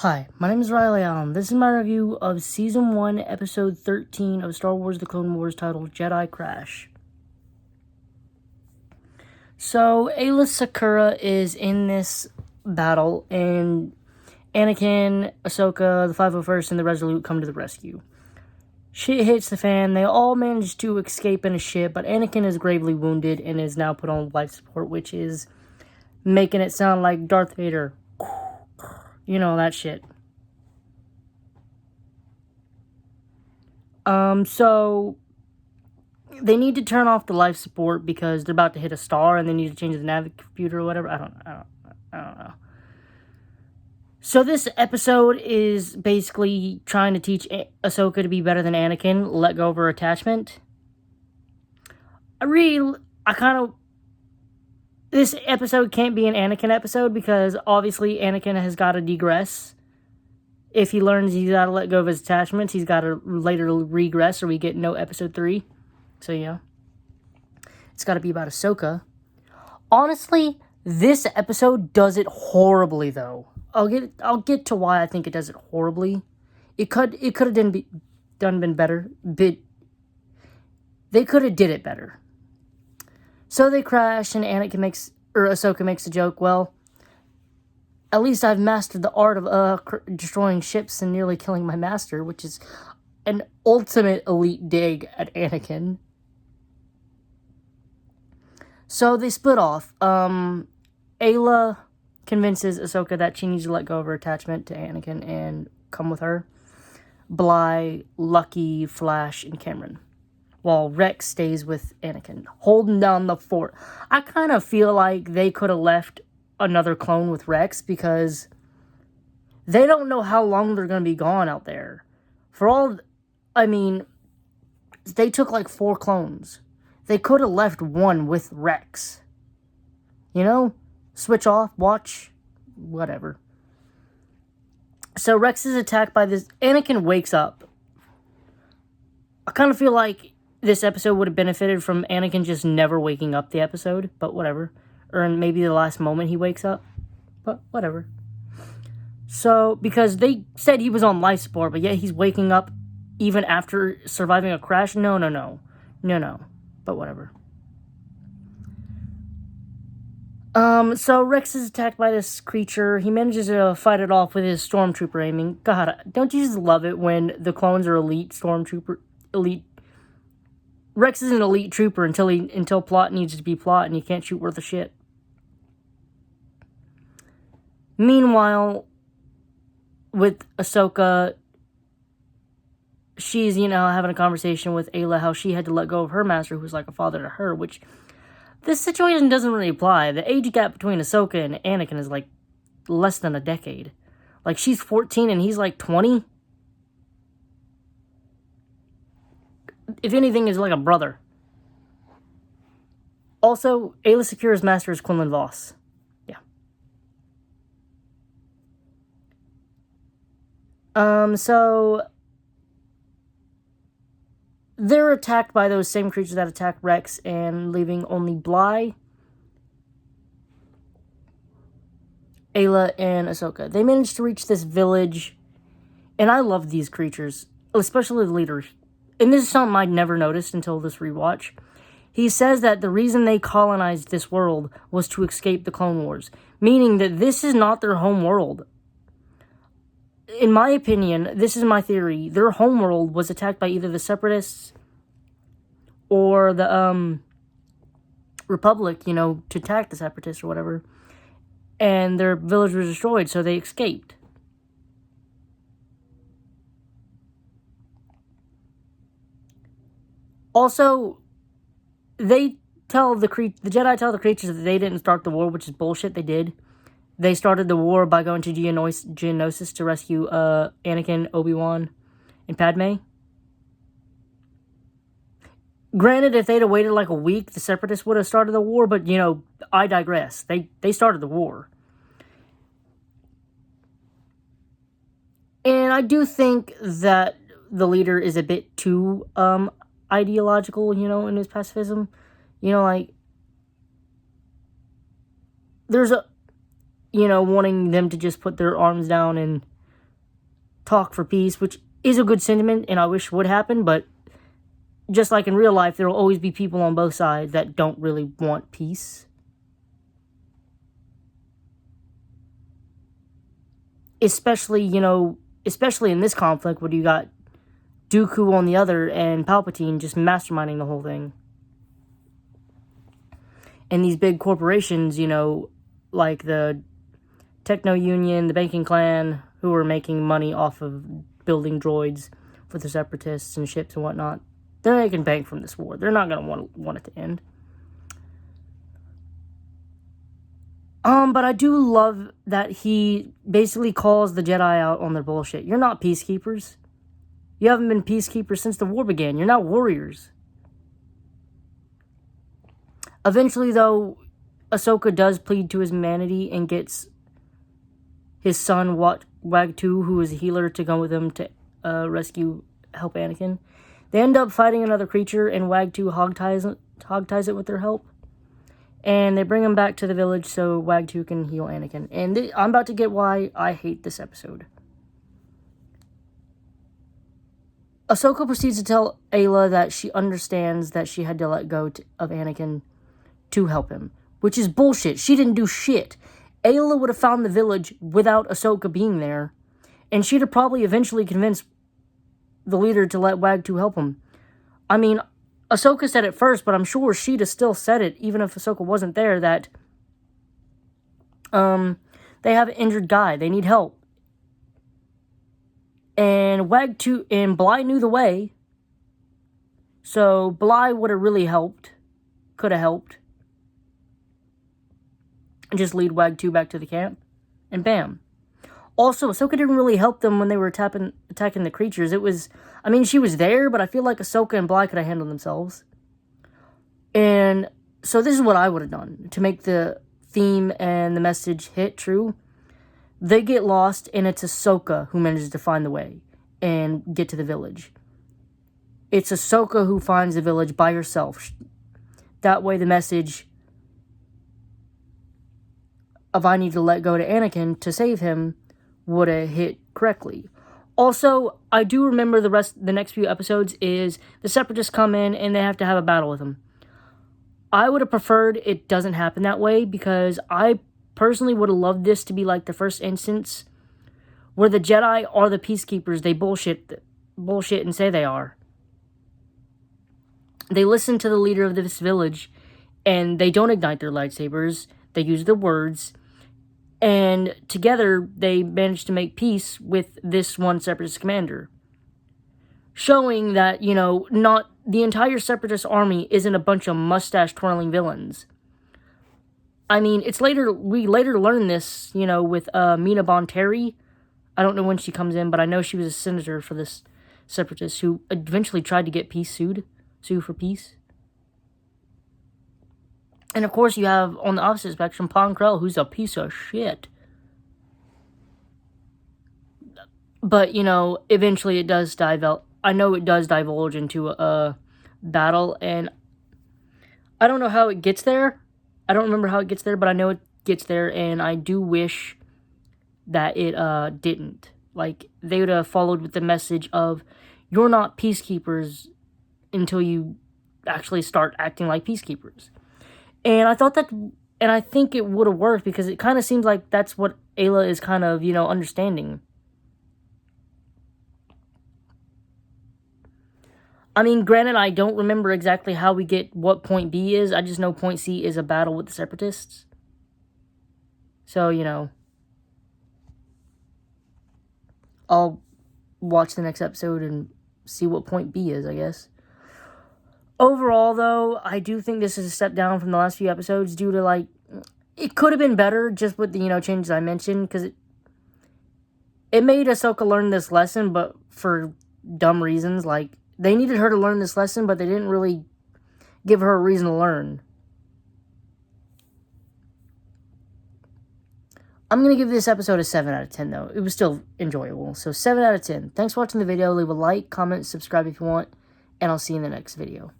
Hi, my name is Riley Allen. This is my review of Season 1, Episode 13 of Star Wars The Clone Wars titled Jedi Crash. So, Ayla Secura is in this battle, and Anakin, Ahsoka, the 501st, and the Resolute come to the rescue. Shit hits the fan. They all manage to escape in a ship, but Anakin is gravely wounded and is now put on life support, which is making it sound like Darth Vader. You know, that shit. So they need to turn off the life support because they're about to hit a star and they need to change the nav computer or whatever. I don't know. So this episode is basically trying to teach Ahsoka to be better than Anakin, let go of her attachment. This episode can't be an Anakin episode because obviously Anakin has got to degress. If he learns he's got to let go of his attachments, he's got to later regress or we get no episode 3. So, yeah. It's got to be about Ahsoka. Honestly, this episode does it horribly, though. I'll get to why I think it does it horribly. It could have been better, but they could have did it better. So they crash, and Ahsoka makes a joke. Well, at least I've mastered the art of destroying ships and nearly killing my master, which is an ultimate elite dig at Anakin. So they split off. Ayla convinces Ahsoka that she needs to let go of her attachment to Anakin and come with her. Bly, Lucky, Flash, and Cameron. While Rex stays with Anakin, holding down the fort. I kind of feel like they could have left another clone with Rex because they don't know how long they're going to be gone out there. They took like 4 clones. They could have left one with Rex. You know? Switch off, watch, whatever. So Rex is attacked by this. Anakin wakes up. I kind of feel like this episode would have benefited from Anakin just never waking up the episode, but whatever. Or maybe the last moment he wakes up, but whatever. So, because they said he was on life support, but yet he's waking up even after surviving a crash? No. But whatever. So Rex is attacked by this creature. He manages to fight it off with his stormtrooper aiming. God, don't you just love it when the clones are elite. Rex is an elite trooper until plot needs to be plot and he can't shoot worth a shit. Meanwhile, with Ahsoka, she's, having a conversation with Ayla how she had to let go of her master who's like a father to her, which this situation doesn't really apply. The age gap between Ahsoka and Anakin is like less than a decade. Like she's 14 and he's like 20. If anything, is like a brother. Also, Ayla Secura's master is Quinlan Voss. Yeah. So they're attacked by those same creatures that attack Rex and leaving only Bly, Ayla, and Ahsoka. They manage to reach this village, and I love these creatures, especially the leader. And this is something I'd never noticed until this rewatch. He says that the reason they colonized this world was to escape the Clone Wars, meaning that this is not their home world. In my opinion, this is my theory, their home world was attacked by either the Separatists or the Republic, to attack the Separatists or whatever. And their village was destroyed, so they escaped. Also, the Jedi tell the creatures that they didn't start the war, which is bullshit. They did. They started the war by going to Geonosis to rescue Anakin, Obi-Wan, and Padme. Granted, if they'd have waited like a week, the Separatists would have started the war, but, I digress. They started the war. And I do think that the leader is a bit too ideological, in his pacifism. There's wanting them to just put their arms down and talk for peace, which is a good sentiment and I wish would happen, but just like in real life, there will always be people on both sides that don't really want peace. Especially, you know, especially in this conflict where you got Dooku on the other and Palpatine just masterminding the whole thing. And these big corporations, you know, like the Techno Union, the Banking Clan, who are making money off of building droids for the Separatists and ships and whatnot, they're making bank from this war. They're not going to want it to end. But I do love that he basically calls the Jedi out on their bullshit. You're not peacekeepers. You haven't been peacekeepers since the war began. You're not warriors. Eventually, though, Ahsoka does plead to his humanity and gets his son, Wag-2, who is a healer, to go with him to help Anakin. They end up fighting another creature, and Wag-2 hogties it with their help. And they bring him back to the village so Wag-2 can heal Anakin. And I'm about to get why I hate this episode. Ahsoka proceeds to tell Ayla that she understands that she had to let go of Anakin to help him, which is bullshit. She didn't do shit. Ayla would have found the village without Ahsoka being there, and she'd have probably eventually convinced the leader to let Wag-2 help him. I mean, Ahsoka said it first, but I'm sure she'd have still said it, even if Ahsoka wasn't there, that they have an injured guy. They need help. And Wag-2 and Bly knew the way. So Bly would have really helped. Could have helped. And just lead Wag-2 back to the camp. And bam. Also, Ahsoka didn't really help them when they were attacking the creatures. It was, I mean, she was there, but I feel like Ahsoka and Bly could have handled themselves. And so this is what I would have done to make the theme and the message hit true. They get lost, and it's Ahsoka who manages to find the way and get to the village. It's Ahsoka who finds the village by herself. That way the message of I need to let go to Anakin to save him would have hit correctly. Also, I do remember the next few episodes is the Separatists come in and they have to have a battle with him. I would have preferred it doesn't happen that way because I personally would have loved this to be like the first instance where the Jedi are the peacekeepers they bullshit and say they are. They listen to the leader of this village and they don't ignite their lightsabers. They use their words. And together, they managed to make peace with this one Separatist commander. Showing that, you know, not the entire Separatist army isn't a bunch of mustache-twirling villains. I mean, we later learn this, you know, with Mina Bonteri. I don't know when she comes in, but I know she was a senator for this Separatist who eventually tried to get peace sue for peace. And of course, you have, on the opposite spectrum, Pon Krell, who's a piece of shit. But, you know, eventually it does I know it does divulge into a battle, and I don't know how it gets there. I don't remember how it gets there, but I know it gets there, and I do wish that it didn't. Like, they would have followed with the message of, you're not peacekeepers until you actually start acting like peacekeepers. And I thought that, and I think it would have worked because it kind of seems like that's what Ayla is kind of, you know, understanding. I mean, granted, I don't remember exactly how we get what point B is. I just know point C is a battle with the Separatists. So, you know, I'll watch the next episode and see what point B is, I guess. Overall, though, I do think this is a step down from the last few episodes due to, like, it could have been better just with the, you know, changes I mentioned, because it made Ahsoka learn this lesson, but for dumb reasons. Like, they needed her to learn this lesson, but they didn't really give her a reason to learn. I'm going to give this episode a 7 out of 10, though. It was still enjoyable. So, 7 out of 10. Thanks for watching the video. Leave a like, comment, subscribe if you want, and I'll see you in the next video.